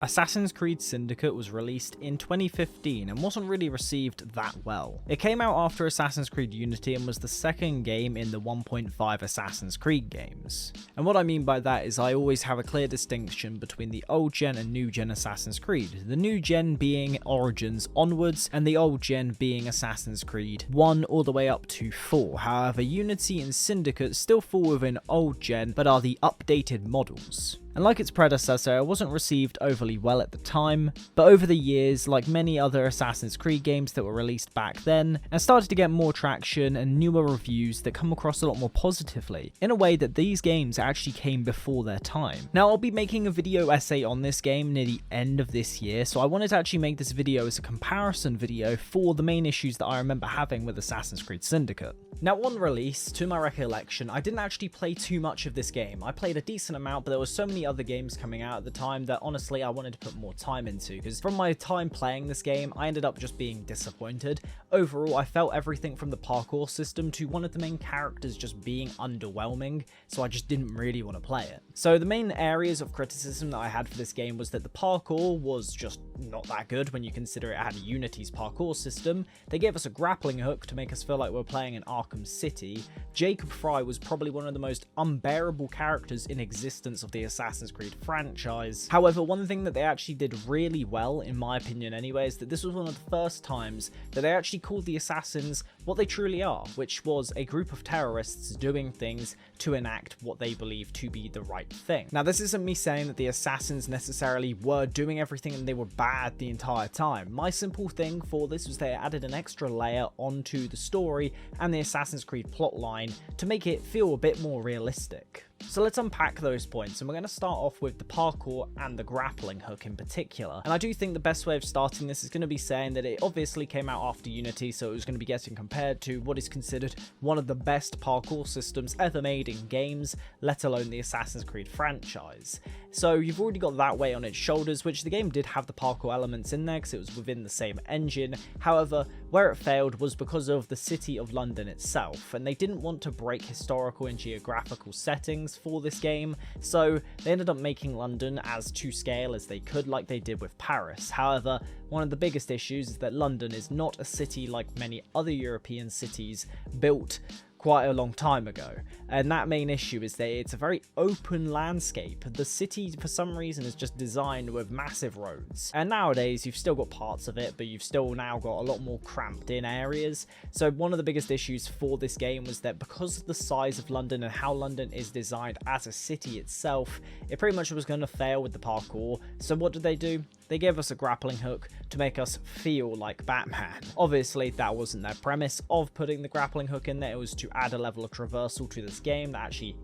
Assassin's Creed Syndicate was released in 2015 and wasn't really received that well. It came out after Assassin's Creed Unity and was the second game in the 1.5 Assassin's Creed games. And what I mean by that is I always have a clear distinction between the old gen and new gen Assassin's Creed, the new gen being Origins onwards and the old gen being Assassin's Creed 1 all the way up to 4. However, Unity and Syndicate still fall within old gen but are the updated models. And like its predecessor, it wasn't received overly well at the time, but over the years, like many other Assassin's Creed games that were released back then, and started to get more traction and newer reviews that come across a lot more positively, in a way that these games actually came before their time. Now, I'll be making a video essay on this game near the end of this year, so I wanted to actually make this video as a comparison video for the main issues that I remember having with Assassin's Creed Syndicate. Now, on release, to my recollection, I didn't actually play too much of this game. I played a decent amount, but there were so many other games coming out at the time that honestly I wanted to put more time into, because from my time playing this game I ended up just being disappointed. Overall, I felt everything from the parkour system to one of the main characters just being underwhelming, so I just didn't really want to play it. So the main areas of criticism that I had for this game was that the parkour was just not that good when you consider it had Unity's parkour system. They gave us a grappling hook to make us feel like we're playing in Arkham City. Jacob Frye was probably one of the most unbearable characters in existence of the Assassin's Creed franchise. However, one thing that they actually did really well, in my opinion anyway, is that this was one of the first times that they actually called the assassins what they truly are, which was a group of terrorists doing things to enact what they believe to be the right thing. Now, this isn't me saying that the assassins necessarily were doing everything and they were bad the entire time. My simple thing for this was they added an extra layer onto the story and the Assassin's Creed plotline to make it feel a bit more realistic. So let's unpack those points, and we're going to start off with the parkour and the grappling hook in particular. And I do think the best way of starting this is going to be saying that it obviously came out after Unity, so it was going to be getting compared to what is considered one of the best parkour systems ever made in games, let alone the Assassin's Creed franchise. So you've already got that weight on its shoulders, which the game did have the parkour elements in there because it was within the same engine. However, where it failed was because of the city of London itself, and they didn't want to break historical and geographical settings for this game, so they ended up making London as to scale as they could, like they did with Paris. However, one of the biggest issues is that London is not a city like many other European cities built quite a long time ago, and that main issue is that it's a very open landscape. The city for some reason is just designed with massive roads, and nowadays you've still got parts of it, but you've still now got a lot more cramped in areas. So one of the biggest issues for this game was that because of the size of London and how London is designed as a city itself, it pretty much was going to fail with the parkour. So what did they do? They gave us a grappling hook to make us feel like Batman. Obviously, that wasn't their premise of putting the grappling hook in there. It was to add a level of traversal to this game that actually,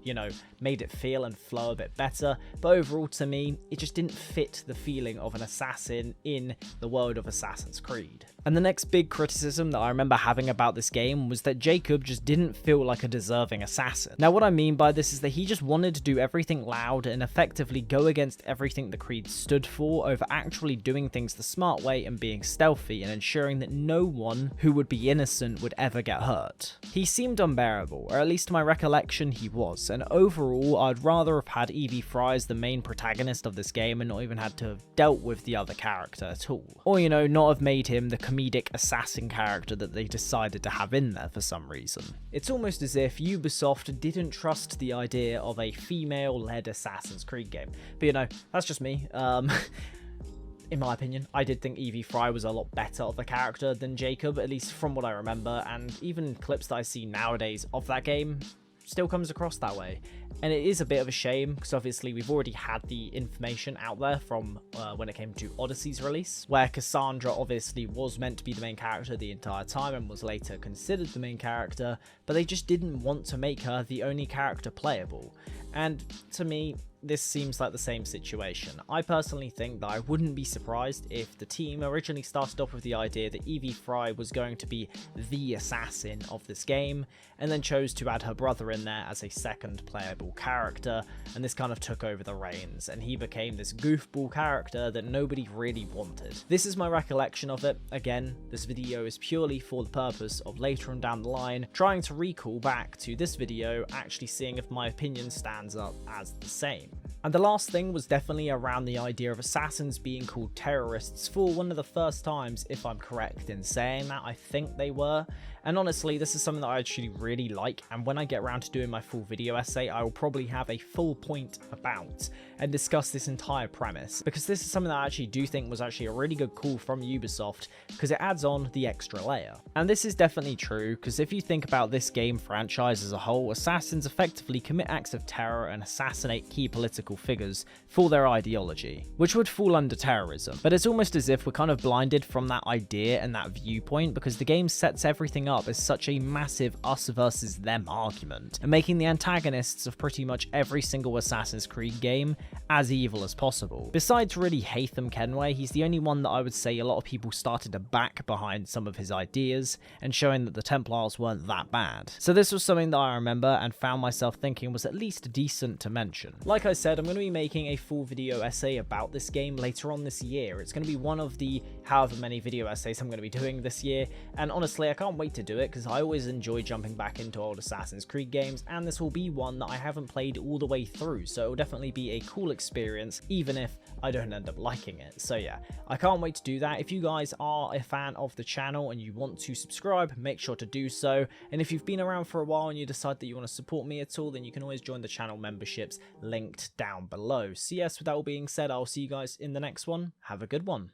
made it feel and flow a bit better. But overall, to me, it just didn't fit the feeling of an assassin in the world of Assassin's Creed. And the next big criticism that I remember having about this game was that Jacob just didn't feel like a deserving assassin. Now, what I mean by this is that he just wanted to do everything loud and effectively go against everything the Creed stood for over actually doing things the smart way and being stealthy and ensuring that no one who would be innocent would ever get hurt. He seemed unbearable, or at least to my recollection he was, and overall I'd rather have had Evie Frye as the main protagonist of this game and not even had to have dealt with the other character at all. Or, not have made him the comedic assassin character that they decided to have in there for some reason. It's almost as if Ubisoft didn't trust the idea of a female-led Assassin's Creed game. But that's just me. In my opinion, I did think Evie Frye was a lot better of a character than Jacob, at least from what I remember, and even clips that I see nowadays of that game still comes across that way. And it is a bit of a shame, because obviously we've already had the information out there from when it came to Odyssey's release, where Cassandra obviously was meant to be the main character the entire time and was later considered the main character, but they just didn't want to make her the only character playable. And to me, this seems like the same situation. I personally think that I wouldn't be surprised if the team originally started off with the idea that Evie Frye was going to be the assassin of this game, and then chose to add her brother in there as a second playable character, and this kind of took over the reins, and he became this goofball character that nobody really wanted. This is my recollection of it. Again, this video is purely for the purpose of later on down the line trying to recall back to this video, actually seeing if my opinion stands up as the same. And the last thing was definitely around the idea of assassins being called terrorists for one of the first times, if I'm correct in saying that. I think they were. And honestly, this is something that I actually really like, and when I get around to doing my full video essay, I will probably have a full point about and discuss this entire premise, because this is something that I actually do think was actually a really good call from Ubisoft, because it adds on the extra layer. And this is definitely true, because if you think about this game franchise as a whole, assassins effectively commit acts of terror and assassinate key political figures for their ideology, which would fall under terrorism. But it's almost as if we're kind of blinded from that idea and that viewpoint, because the game sets everything up as such a massive us versus them argument, and making the antagonists of pretty much every single Assassin's Creed game as evil as possible. Besides really Haytham Kenway, he's the only one that I would say a lot of people started to back behind some of his ideas, and showing that the Templars weren't that bad. So this was something that I remember and found myself thinking was at least decent to mention. Like I said, I'm going to be making a full video essay about this game later on this year. It's going to be one of the however many video essays I'm going to be doing this year, and honestly I can't wait to do it, because I always enjoy jumping back into old Assassin's Creed games, and this will be one that I haven't played all the way through, so it will definitely be a cool experience even if I don't end up liking it. So yeah, I can't wait to do that. If you guys are a fan of the channel and you want to subscribe, make sure to do so, and if you've been around for a while and you decide that you want to support me at all, then you can always join the channel memberships linked down below. So yes, with that all being said, I'll see you guys in the next one. Have a good one.